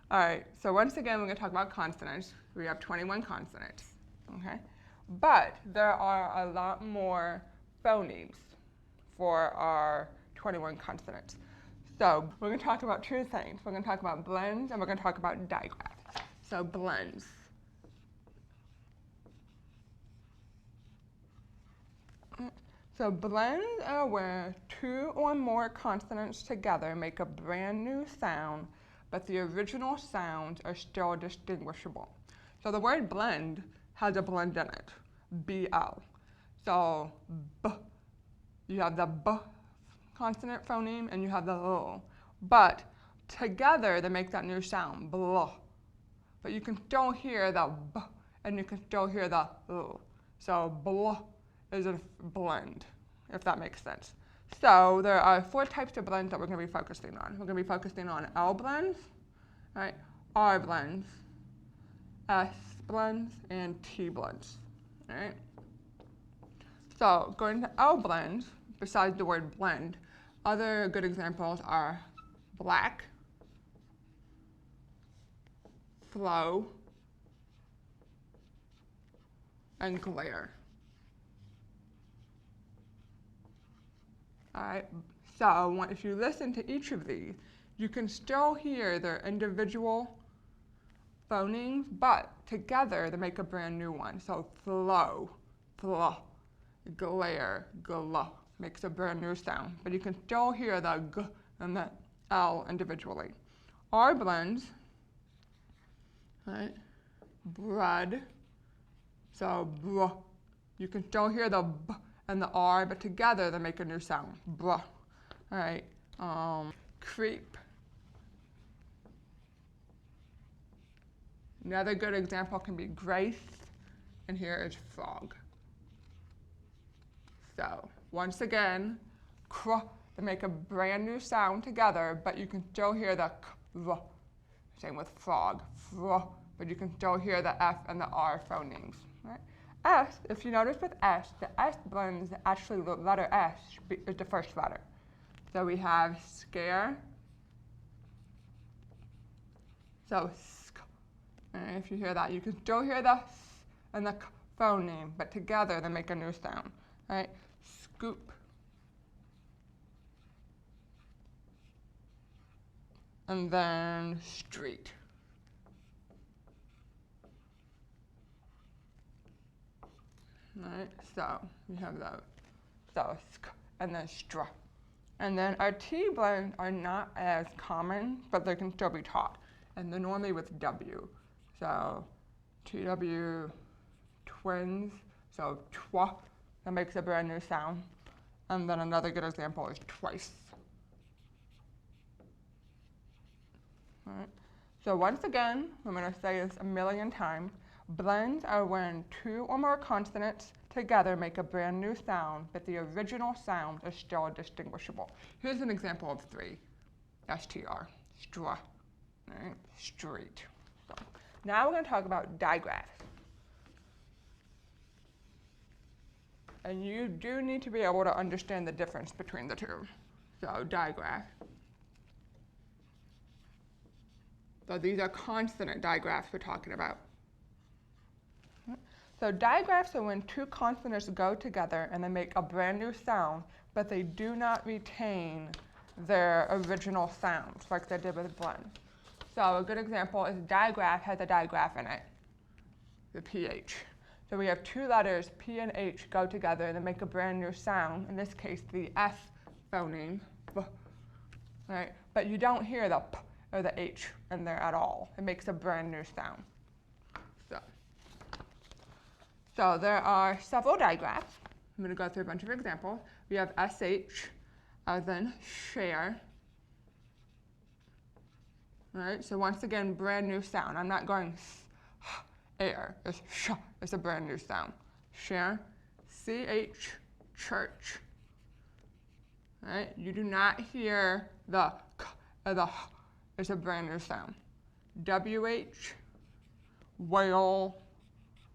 All right, so once again, we're going to talk about consonants. We have 21 consonants, okay? But there are a lot more phonemes for our 21 consonants. So we're going to talk about two things. We're going to talk about blends and we're going to talk about digraphs. So blends. So blends are where two or more consonants together make a brand new sound, but the original sounds are still distinguishable. So the word blend has a blend in it, BL. So B, you have the B consonant phoneme and you have the L. But together they make that new sound, bl. But you can still hear the B and you can still hear the L. So bl is a blend, if that makes sense. So there are 4 types of blends that we're going to be focusing on. We're going to be focusing on L blends, right, R blends, S blends, and T blends. Right? So going to L blends, besides the word blend, other good examples are black, flow, and glare. All right, so if you listen to each of these, you can still hear their individual phonemes, but together they make a brand new one. So flow, fl, glare, gl, makes a brand new sound, but you can still hear the g and the l individually. R blends, right, bread, so br, you can still hear the b and the R, but together they make a new sound, bruh. All right, creep. Another good example can be grace, and here is frog. So once again, cr, they make a brand new sound together, but you can still hear the k, r. Same with frog, fr, but you can still hear the F and the R phonemes. Right? S, if you notice with S, the S blends, actually the letter S is the first letter. So we have scare, so sk. And if you hear that, you can still hear the S and the k phoneme, but together they make a new sound. Right? Scoop. And then street. Right, so we have those. So sk and then stra. And then our T blends are not as common, but they can still be taught. And they're normally with W. So TW, twins, so twa, that makes a brand new sound. And then another good example is twice. All right. So once again, I'm going to say this a million times. Blends are when two or more consonants together make a brand new sound, but the original sound is still distinguishable. Here's an example of 3. STR, stra, right? Street. So now we're going to talk about digraphs. And you do need to be able to understand the difference between the two. So digraph. So these are consonant digraphs we're talking about. So digraphs are when two consonants go together and they make a brand new sound, but they do not retain their original sounds like they did with blend. So a good example is digraph has a digraph in it, the PH. So we have 2 letters, P and H, go together and they make a brand new sound, in this case the S phoneme, right? But you don't hear the P or the H in there at all. It makes a brand new sound. So there are several digraphs. I'm going to go through a bunch of examples. We have SH, as in share. All right, so once again, brand new sound. I'm not going air. It's sh. It's a brand new sound. Share. CH, church. All right, you do not hear the k or the h. It's a brand new sound. WH, whale,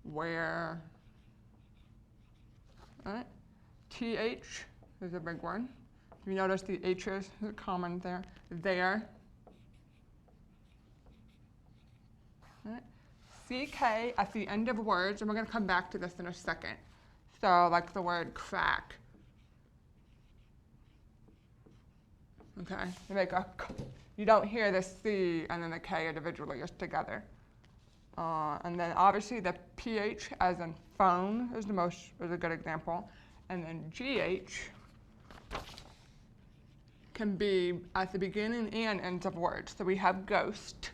where. All right. TH is a big one. You notice the H's are common there. There. Right? CK at the end of words, and we're going to come back to this in a second. So like the word crack. Okay, you make a k. You don't hear the C and then the K individually, just together. And then obviously the PH as in phone is a good example. And then GH can be at the beginning and end of words. So we have ghost.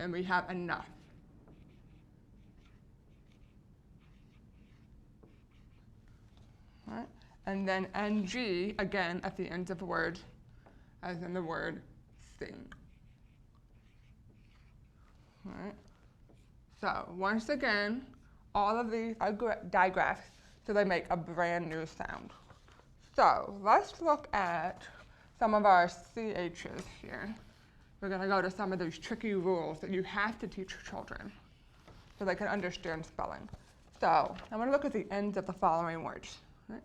And we have enough. Right? And then NG, again, at the end of a word, as in the word sing. Right? So once again, all of these are digraphs, so they make a brand new sound. So let's look at some of our CHs here. We're going to go to some of these tricky rules that you have to teach children so they can understand spelling. So I'm going to look at the ends of the following words. Right?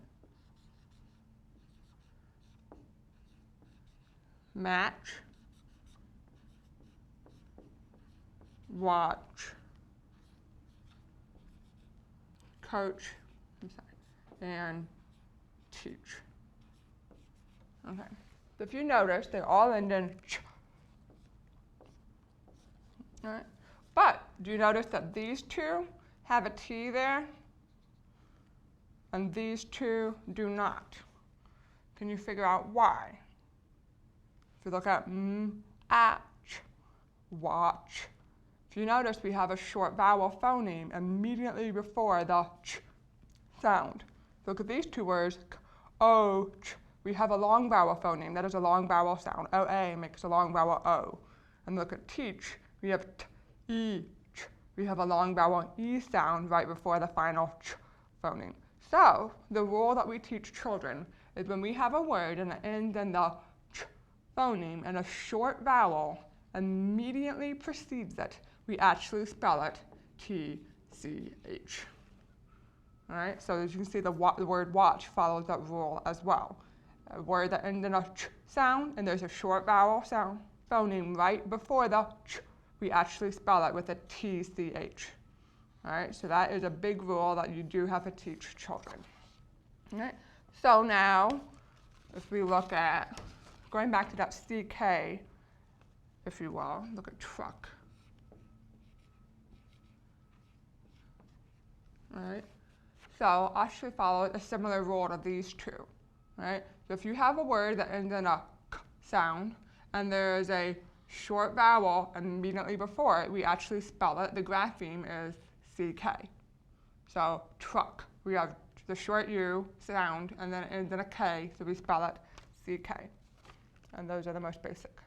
Match, watch, coach, and teach. Okay. So if you notice, they all end in ch. All right. But do you notice that these two have a T there, and these two do not? Can you figure out why? If you look at ch, watch. If you notice, we have a short vowel phoneme immediately before the ch sound. Look at these two words, o, ch. We have a long vowel phoneme. That is a long vowel sound. O-A makes a long vowel O. And look at teach. We have t, e, ch. We have a long vowel E sound right before the final ch phoneme. So the rule that we teach children is when we have a word and it ends in the ch phoneme and a short vowel immediately precedes it, we actually spell it T-C-H. All right, so as you can see, the word watch follows that rule as well. A word that ends in a ch sound and there's a short vowel sound phoneme right before the ch, we actually spell it with a T-C-H. All right, so that is a big rule that you do have to teach children. All right, so now if we look at, going back to that CK, if you will, look at truck. All right, so I should follow a similar rule to these two. Right? So if you have a word that ends in a k sound and there's a short vowel immediately before it, we actually spell it. The grapheme is CK. So truck, we have the short U sound and then it ends in a K, so we spell it CK. And those are the most basic.